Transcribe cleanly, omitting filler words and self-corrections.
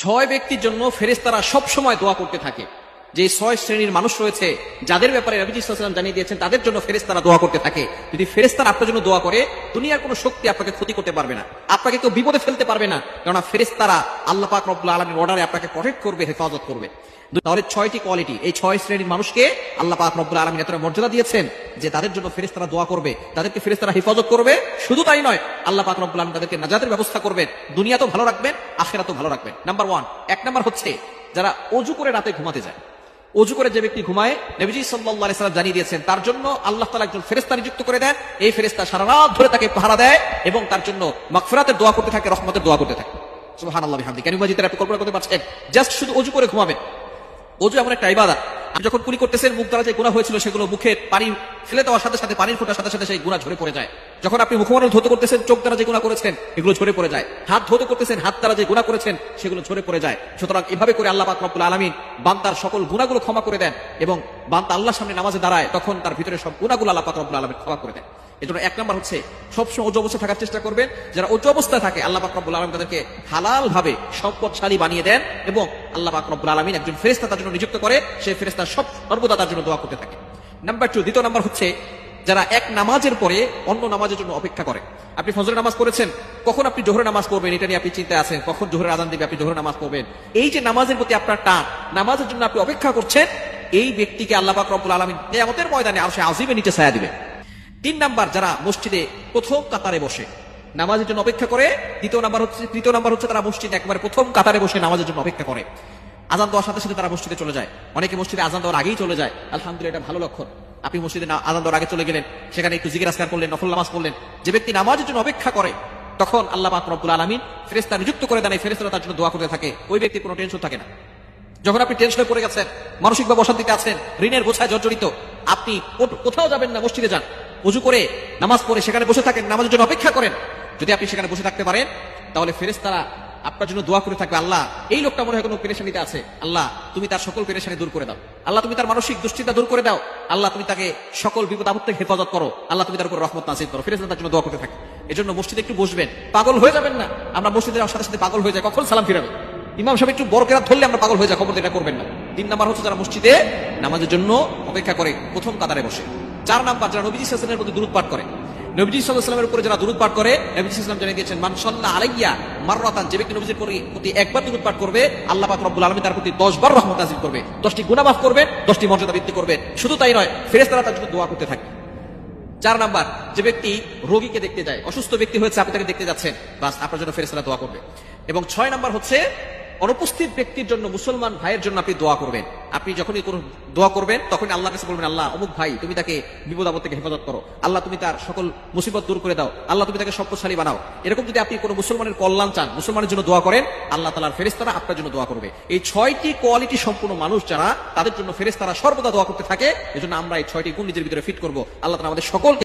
ছয় ব্যক্তির জন্য ফেরেশতারা সব সময় দোয়া করতে থাকে। যে ছয় শ্রেণীর মানুষ রয়েছে যাদের ব্যাপারে নবী সাল্লাল্লাহু আলাইহি ওয়াসাল্লাম জানিয়ে দিয়েছেন, তাদের জন্য ফেরেশতারা দোয়া করতে থাকে। যদি ফেরেশতারা আপনার জন্য দোয়া করে, দুনিয়ার কোনো শক্তি আপনাকে ক্ষতি করতে পারবে না, আপনাকে কেউ বিপদে ফেলতে পারবে না, কারণ ফেরেশতারা আল্লাহ পাক রব্বুল আলামিনের অর্ডারে আপনাকে প্রটেক্ট করবে, হেফাজত করবে। তাহলে ছয়টি কোয়ালিটি, এই ছয় শ্রেণীর মানুষকে আল্লাহ পাক রব্বুল আলামিন এতটা মর্যাদা দিয়েছেন যে তাদের জন্য ফেরেশতারা দোয়া করবে, তাদেরকে ফেরেশতারা হেফাজত করবে। শুধু তাই নয়, আল্লাহ পাক রব্বুল আলামিন তাদেরকে নাজাতের ব্যবস্থা করবেন, দুনিয়াতেও ভালো রাখবেন, আখিরাতেও ভালো রাখবেন। নাম্বার 1, এক নাম্বার হচ্ছে যারা ওযু করে রাতে ঘুমাতে যায়। ওযু করে যে ব্যক্তি ঘুমায়, নবীজি সাল্লাল্লাহু আলাইহি ওয়াসাল্লাম জানিয়ে দিয়েছেন তার জন্য আল্লাহ তাআলা একজন ফেরেশতা নিযুক্ত করে দেন। এই ফেরেশতা সারা রাত ধরে তাকে পাহারা দেয় এবং তার জন্য মাগফিরাতের দোয়া করতে থাকে, রহমতের দোয়া করতে থাকে। সুবহানাল্লাহ বিহামদি। কেন মাজিদের আপনি কল্পনা করতে পারছেন? জাস্ট শুধু ওযু করে ঘুমাবেন। ওযু এমন একটা ইবাদত, আপনি যখন কুলি করতেছেন মুখ দ্বারা যে গুনাহ হয়েছিল সেগুলো মুখে পানি ফেলে দেওয়ার সাথে সাথে, পানির ফোঁটার সাথে সাথে সেই গুনাহ ঝরে পড়ে যায়। যখন আপনি মুখমণ্ডল ধৌত করতেছেন, চোখ দ্বারা যে গুনাহ করেছেন এগুলো ঝরে পড়ে যায়। হাত ধৌত করতেছেন, হাত দ্বারা যে গুনাহ করেছেন সেগুলো ঝরে পড়ে যায়। সুতরাং এভাবে করে আল্লাহ পাক রব্বুল আলামিন বান্দার সকল গুনাহগুলো ক্ষমা করে দেন এবং বান্দা আল্লাহর সামনে নামাজে দাঁড়ায় তখন তার ভিতরে সব গুনাহগুলো আল্লাহ পাক রব্বুল আলামিন ক্ষমা করে দেন। এজন্য এক নাম্বার হচ্ছে সবসময় ওযু অবস্থায় থাকার চেষ্টা করবেন। যারা ওযু অবস্থায় থাকে আল্লাহ পাক রব্বুল আলামিন তাদেরকে হালাল ভাবে সম্পদশালী বানিয়ে দেন এবং আল্লাহ পাক রব্বুল আলামিন একজন ফেরেশতা তার জন্য নিযুক্ত করে, সেই ফেরেশতা সর্বদা তার জন্য দোয়া করতে থাকে। নাম্বার 2, দ্বিতীয় নাম্বার হচ্ছে যারা এক নামাজের পরে অন্য নামাজের জন্য অপেক্ষা করে। আপনি ফজরের নামাজ পড়েছেন, কখন আপনি জোহরের নামাজ পড়বেন এটা নিয়ে আপনি চিন্তায় আছেন, কখন জোহরের আযান দিবে আপনি জোহরের নামাজ পড়বেন। এই যে নামাজের প্রতি আপনার টান, নামাজের জন্য আপনি অপেক্ষা করছেন, এই ব্যক্তিকে আল্লাহ পাক রব্বুল আলামিন কিয়ামতের ময়দানে আরশে আজিমে নিচে ছায়া দিবেন। 3 নাম্বার যারা মসজিদে প্রথম কাতারে বসে নামাজের জন্য অপেক্ষা করে। তৃতীয় নাম্বার হচ্ছে তারা মসজিদে একবারে প্রথম কাতারে বসে নামাজের জন্য অপেক্ষা করে। আযান দেওয়ার সাথে সাথে তারা মসজিদে চলে যায়। অনেকে মসজিদে আযান দেওয়ার আগেই চলে যায়। আলহামদুলিল্লাহ, এটা ভালো লক্ষণ। আপনি মসজিদে আযান দেওয়ার আগে চলে গেলেন, সেখানে একটু জিকির আজকার করলেন, নফল নামাজ পড়লেন। যে ব্যক্তি নামাজের জন্য অপেক্ষা করে তখন আল্লাহ পাক রব্বুল আলামিন ফেরেশতা নিযুক্ত করে দেন, এই ফেরেশতারা তার জন্য দোয়া করতে থাকে। ওই ব্যক্তির কোনো টেনশন থাকে না। যখন আপনি টেনশনে পড়ে গেছেন, মানসিকভাবে অশান্তিতে আছেন, ঋণের বোঝায় জর্জরিত, আপনি কোথাও যাবেন না, মসজিদে যান, ওযু করে নামাজ পড়ে সেখানে বসে থাকেন, নামাজের জন্য অপেক্ষা করেন। যদি আপনি সেখানে বসে থাকতে পারেন তাহলে ফেরেশতারা আপনার জন্য দোয়া করে থাকবে, আল্লাহ এই লোকটা মনে হয় কোনো পেরেশানিতে আছে, আল্লাহ তুমি তার সকল পেরেশানি দূর করে দাও, আল্লাহ তুমি তার মানসিক দুশ্চিন্তা দূর করে দাও, আল্লাহ তুমি তাকে সকল বিপদ আপদ থেকে হেফাজত করো, আল্লাহ তুমি তার উপর রহমত নাযিল করো। ফেরেশতা তার জন্য দোয়া করতে থাকে। এজন্য মসজিদে একটু বসবেন, পাগল হয়ে যাবেন না। আমরা মসজিদে যাওয়ার সাথে সাথে পাগল হয়ে যাই, কখন সালাম ফিরাবে, ইমাম সাহেব একটু বড় কেরাত ধরলে আমরা পাগল হয়ে যাই, খবর এটা করবেন না। 3 নাম্বার হচ্ছে যারা মসজিদে নামাজের জন্য অপেক্ষা করে প্রথম কাতারে বসে। 4 নাম্বার যারা নবীজি সাল্লাল্লাহু আলাইহি ওয়াসাল্লামের প্রতি দুরূদ পাঠ করে। নবীজি সাল্লাল্লাহু আলাইহি ওয়াসাল্লামের উপরে যারা দুরূদ পাঠ করে, নবীজি সাল্লাল্লাহু আলাইহি ওয়াসাল্লাম জানিয়ে দিয়েছেন, মান সাল্লা আলাইয়া মাররাতান, যে ব্যক্তি নবীজির প্রতি একবার দুরূদ পাঠ করবে আল্লাহ পাক রব্বুল আলামিন তার প্রতি 10 বার রহমত নাযিল করবে, 10টি গুনাহ মাফ করবে, 10টি মর্যাদা বৃদ্ধি করবে। শুধু তাই নয়, ফেরেশতারা তার জন্য দোয়া করতে থাকে। 4 নাম্বার, যে ব্যক্তি রোগীকে দেখতে যায়, অসুস্থ ব্যক্তি হয়েছে, আপনি তাকে দেখতে যাচ্ছেন, বাস আপনার জন্য ফেরেশতারা দোয়া করবে। এবং 6 নাম্বার হচ্ছে অনুপস্থিত ব্যক্তির জন্য, মুসলমান ভাইয়ের জন্য আপনি দোয়া করবেন। আপনি যখনই কোনো দোয়া করবেন তখনই আল্লাহর কাছে বলবেন, আল্লাহ অমুক ভাই তুমি তাকে বিপদ আপদ থেকে হেফাজত করো, আল্লাহ তুমি তার সকল মুসিবত দূর করে দাও, আল্লাহ তুমি তাকে সম্পদশালী বানাও। এরকম যদি আপনি কোনো মুসলমানের কল্যাণ চান, মুসলমানের জন্য দোয়া করেন, আল্লাহ তাআলার ফেরেশতারা আপনার জন্য দোয়া করবে। এই 6টি কোয়ালিটি সম্পূর্ণ মানুষ যারা, তাদের জন্য ফেরেশতারা সর্বদা দোয়া করতে থাকে। এজন্য আমরা এই 6টি গুণ নিজের ভিতরে ফিট করব। আল্লাহ তাআলা আমাদের সকলকে